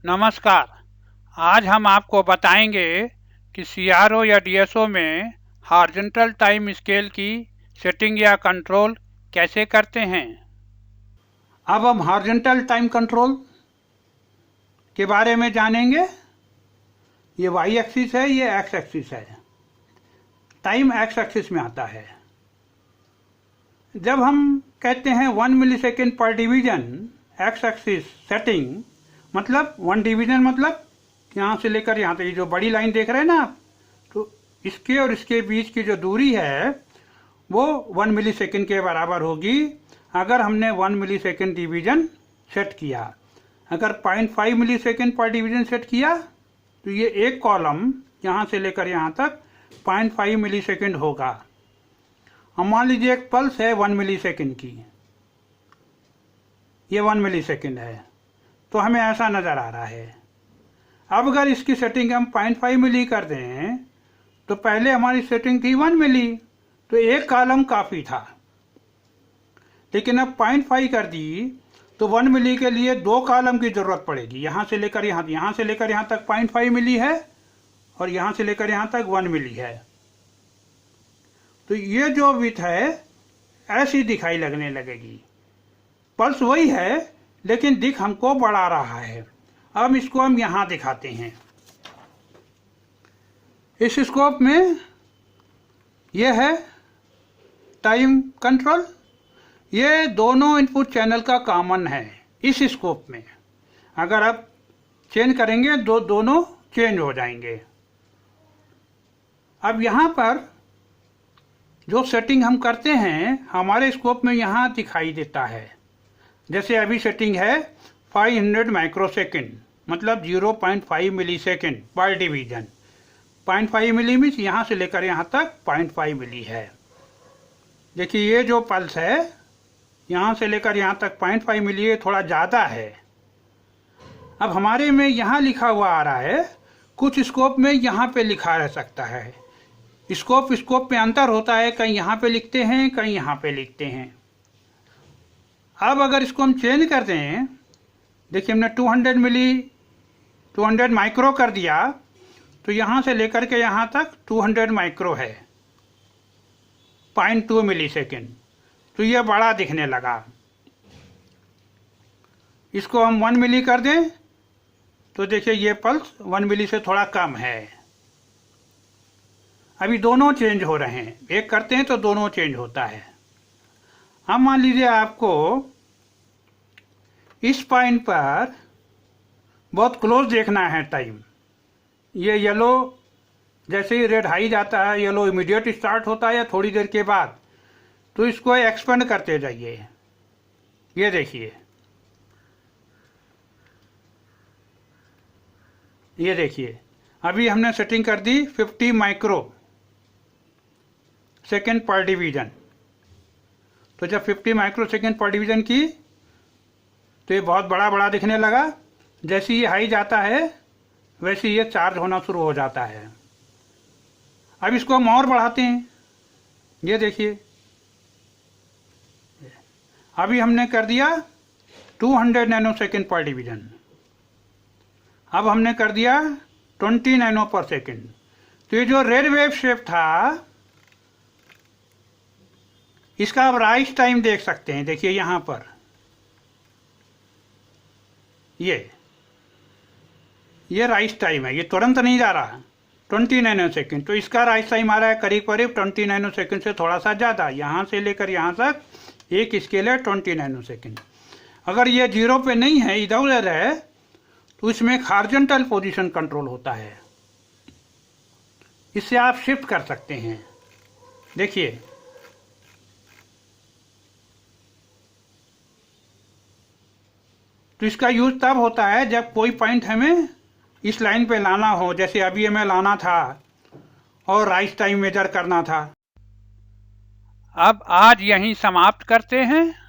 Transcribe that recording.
नमस्कार। आज हम आपको बताएंगे कि सीआरओ या डीएसओ में हॉरिजॉन्टल टाइम स्केल की सेटिंग या कंट्रोल कैसे करते हैं। अब हम हॉरिजॉन्टल टाइम कंट्रोल के बारे में जानेंगे। ये वाई एक्सिस है, ये एक्स एक्सिस है। टाइम एक्स एक्सिस में आता है। जब हम कहते हैं 1 मिलीसेकेंड पर डिवीजन एक्स एक्सिस सेटिंग, मतलब 1 डिवीजन मतलब यहाँ से लेकर यहाँ तक, ये जो बड़ी लाइन देख रहे हैं ना आप, तो इसके और इसके बीच की जो दूरी है वो 1 मिलीसेकेंड के बराबर होगी अगर हमने 1 मिलीसेकेंड डिवीजन सेट किया। अगर 0.5 मिलीसेकेंड पर डिवीजन सेट किया तो ये एक कॉलम यहाँ से लेकर यहाँ तक 0.5 मिलीसेकेंड होगा। हम मान लीजिए एक पल्स है 1 मिलीसेकेंड की, ये 1 मिलीसेकेंड है, तो हमें ऐसा नज़र आ रहा है। अब अगर इसकी सेटिंग हम 0.5 मिली कर दें तो पहले हमारी सेटिंग थी 1 मिली, तो एक कॉलम काफ़ी था, लेकिन अब 0.5 कर दी तो 1 मिली के लिए 2 कॉलम की ज़रूरत पड़ेगी। यहाँ से लेकर यहाँ से लेकर यहाँ तक 0.5 मिली है और यहाँ से लेकर यहाँ तक 1 मिली है। तो ये जो विड्थ है ऐसी दिखाई लगने लगेगी। पल्स वही है लेकिन दिख हमको बढ़ा रहा है। अब इसको हम यहाँ दिखाते हैं। इस स्कोप में यह है टाइम कंट्रोल। ये दोनों इनपुट चैनल का कॉमन है इस स्कोप में। अगर आप चेंज करेंगे दोनों चेंज हो जाएंगे। अब यहाँ पर जो सेटिंग हम करते हैं हमारे स्कोप में यहाँ दिखाई देता है। जैसे अभी सेटिंग है 500 माइक्रोसेकंड, मतलब 0.5 मिलीसेकंड पर डिवीजन। 0.5 मिली मीन्स यहाँ से लेकर यहाँ तक 0.5 मिली है। देखिए ये जो पल्स है यहाँ से लेकर यहाँ तक 0.5 मिली है, थोड़ा ज़्यादा है। अब हमारे में यहाँ लिखा हुआ आ रहा है, कुछ स्कोप में यहाँ पे लिखा रह सकता है। स्कोप में अंतर होता है, कहीं यहाँ पे लिखते हैं कहीं यहाँ पे लिखते हैं। अब अगर इसको हम चेंज कर दें, देखिए हमने 200 माइक्रो कर दिया, तो यहाँ से लेकर के यहाँ तक 200 माइक्रो है, 0.2 मिलीसेकेंड। तो ये बड़ा दिखने लगा। इसको हम 1 मिली कर दें तो देखिए ये पल्स 1 मिली से थोड़ा कम है। अभी दोनों चेंज हो रहे हैं, एक करते हैं तो दोनों चेंज होता है। हम मान लीजिए आपको इस पॉइंट पर बहुत क्लोज देखना है टाइम। ये येलो जैसे ही रेड हाई जाता है, येलो इमीडिएट स्टार्ट होता है या थोड़ी देर के बाद, तो इसको एक्सपेंड करते जाइए। ये देखिए, ये देखिए अभी हमने सेटिंग कर दी 50 माइक्रो सेकेंड पर डिवीजन। तो जब 50 माइक्रो सेकेंड पर डिवीजन की तो ये बहुत बड़ा दिखने लगा। जैसे ये हाई जाता है वैसे ये चार्ज होना शुरू हो जाता है। अब इसको हम और बढ़ाते हैं। ये देखिए अभी हमने कर दिया 200 नैनो सेकेंड पर डिवीजन। अब हमने कर दिया 20 नैनो पर सेकेंड। तो ये जो रेड वेव शेप था इसका आप राइज टाइम देख सकते हैं। देखिए यहाँ पर ये राइज टाइम है, ये तुरंत नहीं जा रहा, 20 नैनो सेकेंड। तो इसका राइज टाइम आ रहा है करीब 20 नैनो सेकेंड से थोड़ा सा ज़्यादा। यहाँ से लेकर यहाँ तक एक स्केल है 20 नैनो सेकेंड। अगर ये 0 पे नहीं है, इधर उधर है, तो इसमें एक हॉरिजॉन्टल पोजीशन कंट्रोल होता है। इससे आप शिफ्ट कर सकते हैं। देखिए तो इसका यूज तब होता है जब कोई पॉइंट हमें इस लाइन पे लाना हो, जैसे अभी हमें लाना था और राइज टाइम मेजर करना था। अब आज यहीं समाप्त करते हैं।